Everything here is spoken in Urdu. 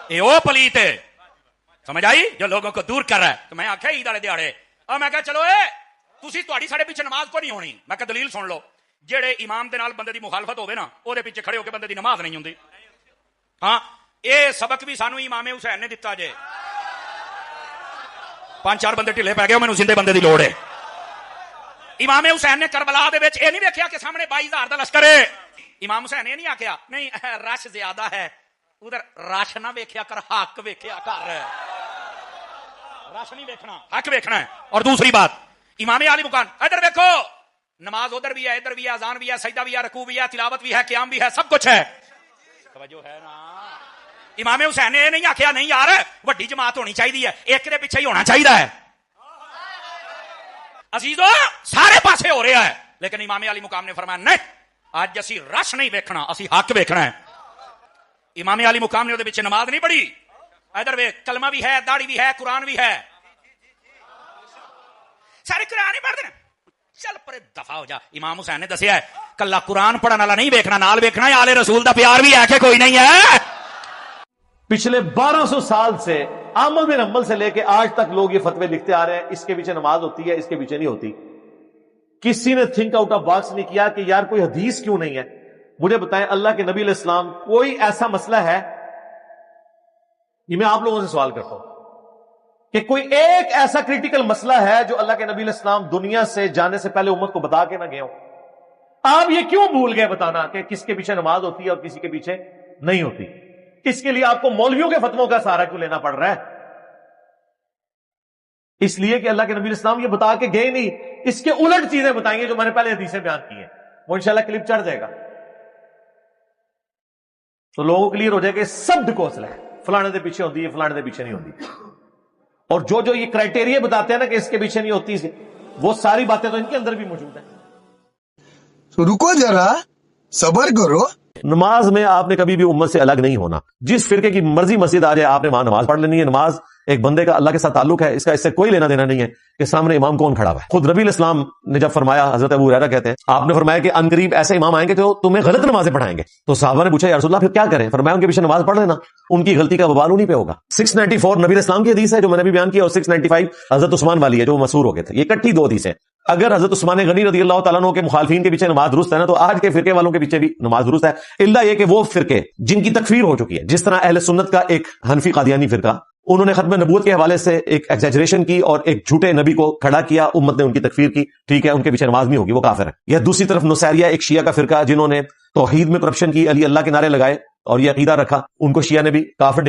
یہ وہ پلیت ہے سمجھ آئی جو لوگوں کو دور کر رہا ہے. تو میں آخیا عید والے دیہڑے اور میں کہا چلو تسی تہاڈی ساڈے پیچھے نماز کو نہیں ہونی. میں کہا دلیل سن لو, جہے امام دے نال بندے دی مخالفت ہوے نا وہ پیچھے کھڑے ہو کے بندے دی نماز نہیں ہوندی. ہاں یہ سبق بھی سانو امام حسین نے دتا جے. 5-4 بندے ٹھلے پی گئے, مینوں زندے بندے دی لوڑ ہے. امام حسین نے کربلا دے وچ یہ نہیں دیکھیا کہ سامنے 22,000 دا لشکر ہے. امام حسین یہ نہیں آخیا نہیں رش زیادہ ہے, ادھر رش نہ ویکھیا کر, حق ویکھیا کر. رش نہیں ویکھنا, حق ویکھنا ہے. اور دوسری بات امام علی مقام ادھر دیکھو, نماز ادھر بھی ہے, ادھر بھی ہے, اذان بھی ہے, سجدہ بھی ہے, رکوع بھی ہے, تلاوت بھی ہے, قیام بھی ہے, سب کچھ ہے. توجہ ہے نا. امام حسین نے نہیں آخیا نہیں یار وڈی جماعت ہونی چاہیے, ایک دے پیچھے ہی ہونا چاہیے. عزیزو سارے پاسے ہو رہا ہے, لیکن امام علی مقام نے فرمایا نہیں اج اسی رش نہیں ویکھنا, اسی حق ویکھنا ہے. امام علی مقام نے پیچھے نماز نہیں پڑھی. ادھر ویکھ کلمہ بھی ہے, داڑھی بھی ہے, قرآن بھی ہے. سارے قرآن ہی پڑھتے ہیں, چل پر دفاع ہو جا. امام حسین نے دسیا ہے کلا قرآن پڑھن والا نہیں ویکھنا, نال ویکھنا ہے آل رسول دا پیار بھی ہے کہ کوئی نہیں ہے. پچھلے 1200 سال سے احمد بن حنبل سے لے کے آج تک لوگ یہ فتوے لکھتے آ رہے ہیں اس کے پیچھے نماز ہوتی ہے, اس کے پیچھے نہیں ہوتی. کسی نے تھنک آؤٹ آف باکس نہیں کیا کہ یار کوئی حدیث کیوں نہیں ہے. مجھے بتائیں اللہ کے نبی علیہ السلام کوئی ایسا مسئلہ ہے, یہ میں آپ لوگوں سے سوال کرتا ہوں کہ کوئی ایک ایسا کریٹیکل مسئلہ ہے جو اللہ کے نبی علیہ السلام دنیا سے جانے سے پہلے امت کو بتا کے نہ گئے ہوں؟ آپ یہ کیوں بھول گئے بتانا کہ کس کے پیچھے نماز ہوتی ہے اور کسی کے پیچھے نہیں ہوتی؟ اس کے لیے آپ کو مولویوں کے فتووں کا سہارا کیوں لینا پڑ رہا ہے؟ اس لیے کہ اللہ کے نبی علیہ السلام یہ بتا کے گئے نہیں, اس کے الٹ چیزیں بتائیں گے جو میں نے پہلے حدیثیں بیان کی ہیں. وہ انشاءاللہ کلپ چڑھ جائے گا تو لوگوں کو کلیئر ہو جائے گا سب ڈکوسل ہے, فلانے دے پیچھے ہوتی ہے, فلانے دے پیچھے نہیں ہوتی. اور جو یہ کرائٹیریا بتاتے ہیں نا کہ اس کے پیچھے نہیں ہوتی, وہ ساری باتیں تو ان کے اندر بھی موجود ہیں. تو رکو ذرا, صبر کرو. نماز میں آپ نے کبھی بھی امت سے الگ نہیں ہونا. جس فرقے کی مرضی مسجد آ جائے آپ نے وہاں نماز پڑھ لینی ہے. نماز ایک بندے کا اللہ کے ساتھ تعلق ہے, اس کا اس سے کوئی لینا دینا نہیں ہے کہ سامنے امام کون کھڑا ہوا ہے. خود نبی علیہ السلام نے جب فرمایا, حضرت ابو ہریرہ کہتے ہیں آپ نے فرمایا کہ ان قریب ایسے امام آئیں گے جو تمہیں غلط نمازیں پڑھائیں گے. تو صحابہ نے پوچھا یا رسول اللہ پھر کیا کریں؟ فرمایا ان کے پیچھے نماز پڑھ لینا, ان کی غلطی کا وبال انہیں پہ ہوگا. 694 نبی علیہ السلام کی حدیث ہے جو میں نے بھی بیان کی, اور 695 حضرت عثمان والی ہے جو مسحور ہو گئے تھے. یہ اکٹھی 2 حدیثیں. اگر حضرت عثمان غنی رضی اللہ تعالیٰ عنہ کے مخالفین کے پیچھے نماز درست ہے نا, تو آج کے فرقے والوں کے پیچھے بھی نماز درست ہے, الا یہ کہ وہ فرقے جن کی تکفیر ہو چکی ہے, جس طرح اہل سنت کا ایک حنفی قادیانی فرقہ, انہوں نے ختم نبوت کے حوالے سے ایک ایگزیجریشن کی اور ایک جھوٹے نبی کو کھڑا کیا, امت نے ان کی تکفیر کی. ٹھیک ہے, ان کے پیچھے نماز نہیں ہوگی, وہ کافر ہے. یا دوسری طرف نصیریہ ایک شیعہ کا فرقہ جنہوں نے توحید میں کرپشن کی, علی اللہ کے نعرے لگائے اور یہ عقیدہ رکھا, ان کو شیعہ نے بھی کافر